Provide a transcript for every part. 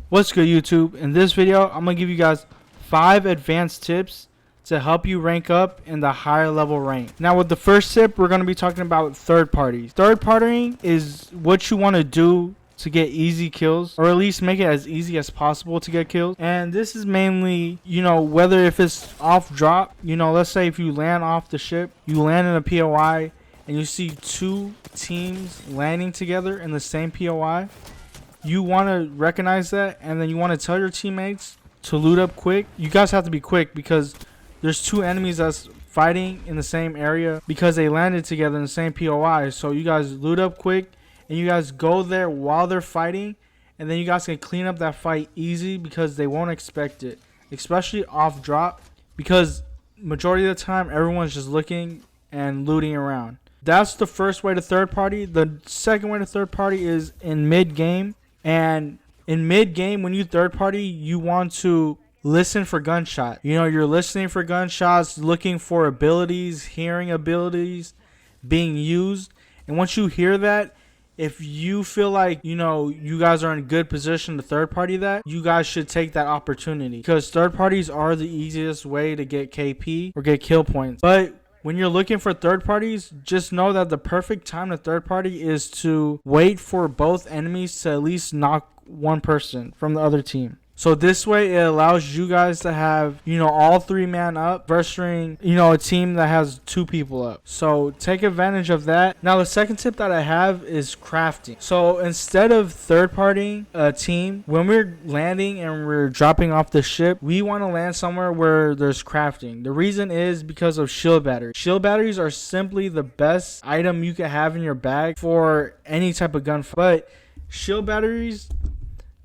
What's good, YouTube? In this video, I'm going to give you guys 5 advanced tips to help you rank up in the higher level rank. Now, with the first tip, we're going to be talking about third parties. Third partying is what you want to do to get easy kills, or at least make it as easy as possible to get kills. And this is mainly, whether if it's off drop, let's say if you land off the ship, you land in a POI, and you see 2 teams landing together in the same POI. You want to recognize that, and then you want to tell your teammates to loot up quick. You guys have to be quick because there's 2 enemies that's fighting in the same area because they landed together in the same POI. So you guys loot up quick, and you guys go there while they're fighting, and then you guys can clean up that fight easy because they won't expect it, especially off drop, because majority of the time everyone's just looking and looting around. That's the first way to third party. The second way to third party is in mid game. And in mid game, when you third party, you want to listen for gunshot. You're listening for gunshots, looking for abilities, hearing abilities being used. And once you hear that, if you feel like, you guys are in good position to third party that, you guys should take that opportunity, because third parties are the easiest way to get KP or get kill points. But when you're looking for third parties, just know that the perfect time to third party is to wait for both enemies to at least knock one person from the other team. So this way it allows you guys to have, all 3 man up versus, a team that has 2 people up. So take advantage of that. Now the second tip that I have is crafting. So instead of third partying a team, when we're landing and we're dropping off the ship, we want to land somewhere where there's crafting. The reason is because of shield batteries. Shield batteries are simply the best item you can have in your bag for any type of gunfight. But shield batteries,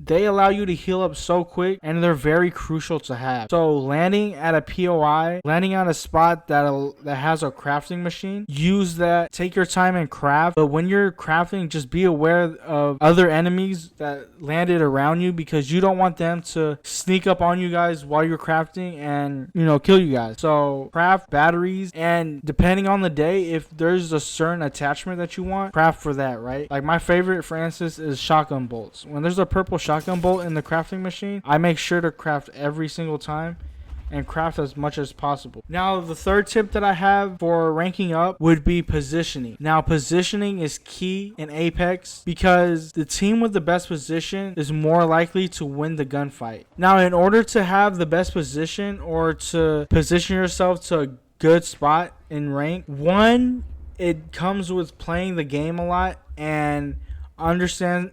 they allow you to heal up so quick, and they're very crucial to have. So landing at a POI, landing at a spot that has a crafting machine, use that, take your time and craft. But when you're crafting, just be aware of other enemies that landed around you, because you don't want them to sneak up on you guys while you're crafting and, kill you guys. So craft batteries, and depending on the day, if there's a certain attachment that you want, craft for that, right? Like my favorite, for instance, is shotgun bolts. When there's a purple shotgun bolt in the crafting machine, I make sure to craft every single time and craft as much as possible. Now the third tip that I have for ranking up would be positioning. Now positioning is key in Apex because the team with the best position is more likely to win the gunfight. Now in order to have the best position, or to position yourself to a good spot in rank, one, it comes with playing the game a lot and understanding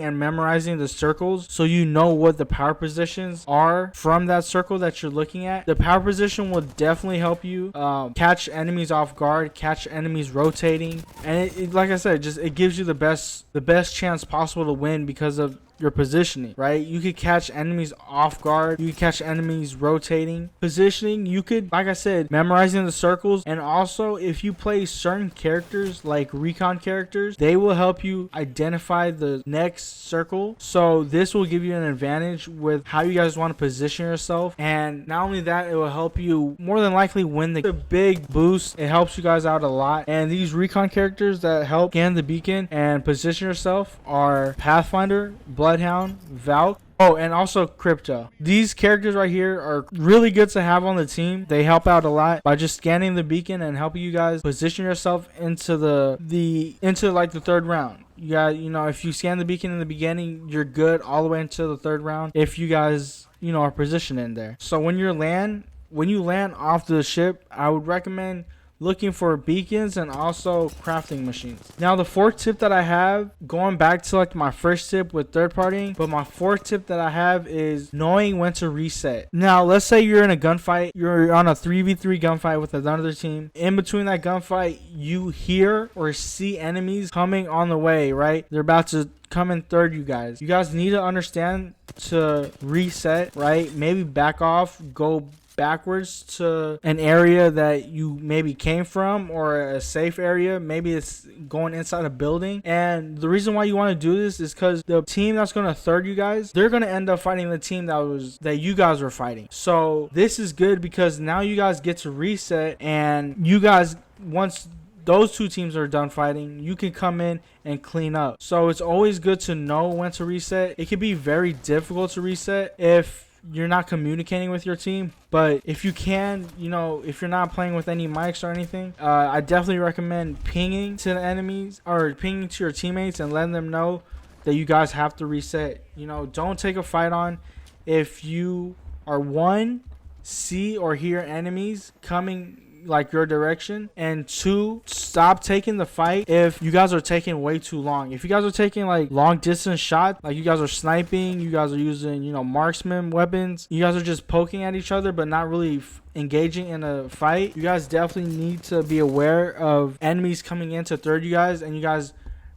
and memorizing the circles, so you know what the power positions are from that circle that you're looking at. The power position will definitely help you catch enemies off guard, catch enemies rotating, and it, like I said, it gives you the best chance possible to win because of your positioning, right? You could catch enemies off guard, you could catch enemies rotating. Positioning, you could, like I said, memorizing the circles, and also if you play certain characters like recon characters, they will help you identify the next circle. So this will give you an advantage with how you guys want to position yourself, and not only that, it will help you more than likely win the big boost. It helps you guys out a lot. And these recon characters that help scan the beacon and position yourself are Pathfinder, Bloodhound, Valk, and also Crypto. These characters right here are really good to have on the team. They help out a lot by just scanning the beacon and helping you guys position yourself into like the third round. You got, if you scan the beacon in the beginning, you're good all the way into the third round if you guys, are positioned in there. So when you land off the ship, I would recommend looking for beacons and also crafting machines. Now the fourth tip that I have, going back to like my first tip with third partying, but my fourth tip that I have is knowing when to reset. Now let's say you're in a gunfight, you're on a 3v3 gunfight with another team. In between that gunfight, you hear or see enemies coming on the way, right? They're about to come and third you guys. You guys need to understand to reset, right? Maybe back off, go backwards to an area that you maybe came from, or a safe area. Maybe it's going inside a building. And the reason why you want to do this is because the team that's going to third you guys, they're going to end up fighting the team that you guys were fighting. So this is good because now you guys get to reset, and you guys, once those two teams are done fighting, you can come in and clean up. So it's always good to know when to reset. It can be very difficult to reset if you're not communicating with your team, but if you can, you know, if you're not playing with any mics or anything, I definitely recommend pinging to the enemies or pinging to your teammates and letting them know that you guys have to reset. You know, don't take a fight on if you are one, see or hear enemies coming like your direction, and two, stop taking the fight if you guys are taking way too long. If you guys are taking like long distance shots, like you guys are sniping, you guys are using, you know, marksman weapons, you guys are just poking at each other but not really engaging in a fight, you guys definitely need to be aware of enemies coming in to third you guys, and you guys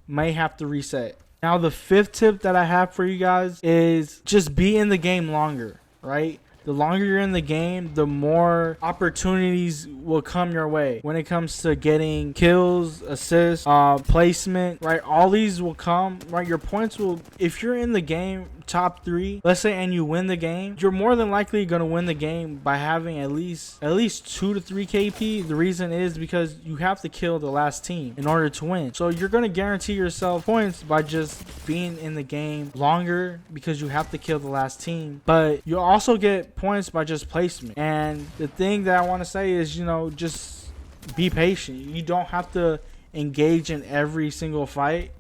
may have to reset. Now the fifth tip that I have for you guys is just be in the game longer, right? The longer you're in the game, the more opportunities will come your way when it comes to getting kills, assists, placement, right? All these will come, right? Your points will, if you're in the game top 3, let's say, and you win the game, you're more than likely going to win the game by having at least 2 to 3 KP. The reason is because you have to kill the last team in order to win. So you're going to guarantee yourself points by just being in the game longer because you have to kill the last team. But you also get points by just placement. And the thing that I want to say is, you know, just be patient. You don't have to engage in every single fight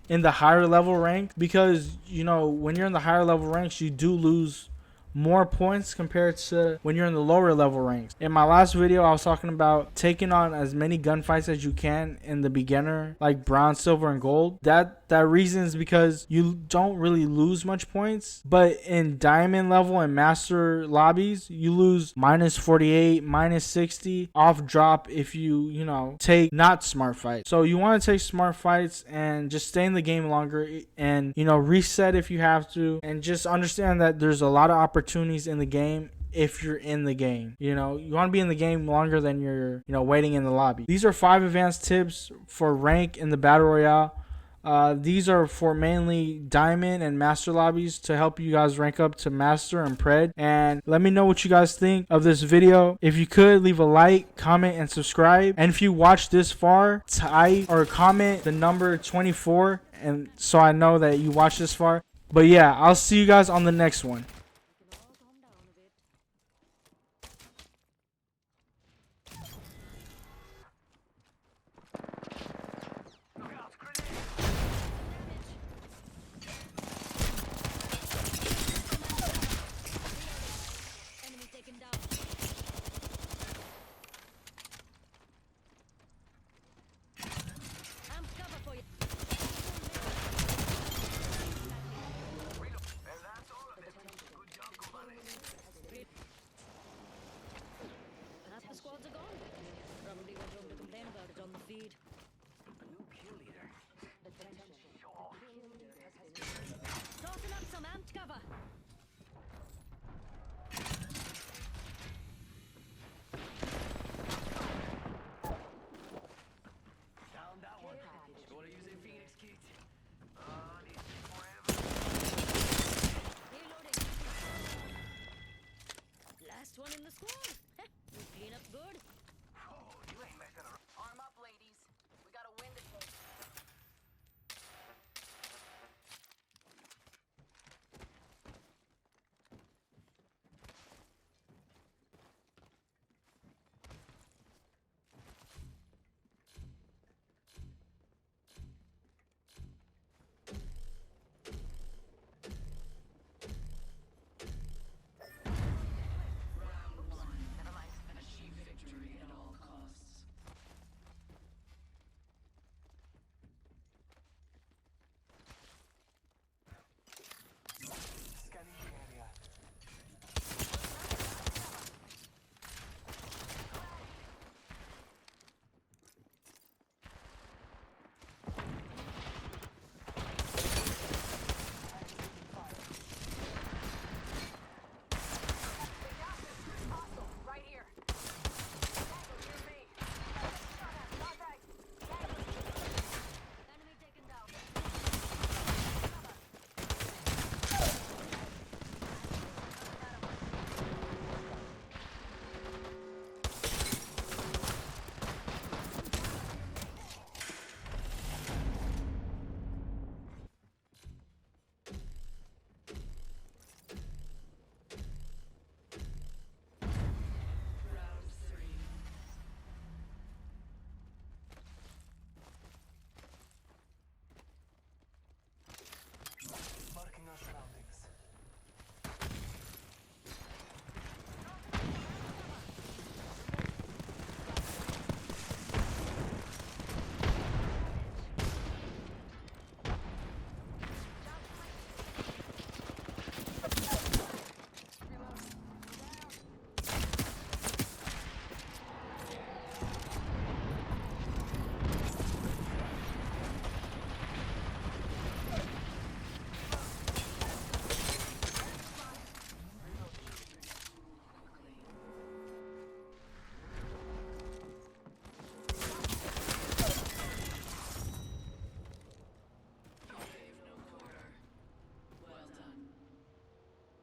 in the higher level rank, because, you know, when you're in the higher level ranks, you do lose more points compared to when you're in the lower level ranks. In my last video, I was talking about taking on as many gunfights as you can in the beginner, like bronze, silver, and gold. That reason is because you don't really lose much points, but in diamond level and master lobbies, you lose -48, -60 off drop if you know, take not smart fights. So you want to take smart fights and just stay in the game longer, and, you know, reset if you have to, and just understand that there's a lot of opportunities in the game if you're in the game. You know, you want to be in the game longer than you're, you know, waiting in the lobby. These are 5 advanced tips for rank in the battle royale. These are for mainly diamond and master lobbies to help you guys rank up to master and pred. And let me know what you guys think of this video. If you could, leave a like, comment, and subscribe. And if you watched this far, type or comment the number 24, and so I know that you watched this far. But yeah, I'll see you guys on the next one.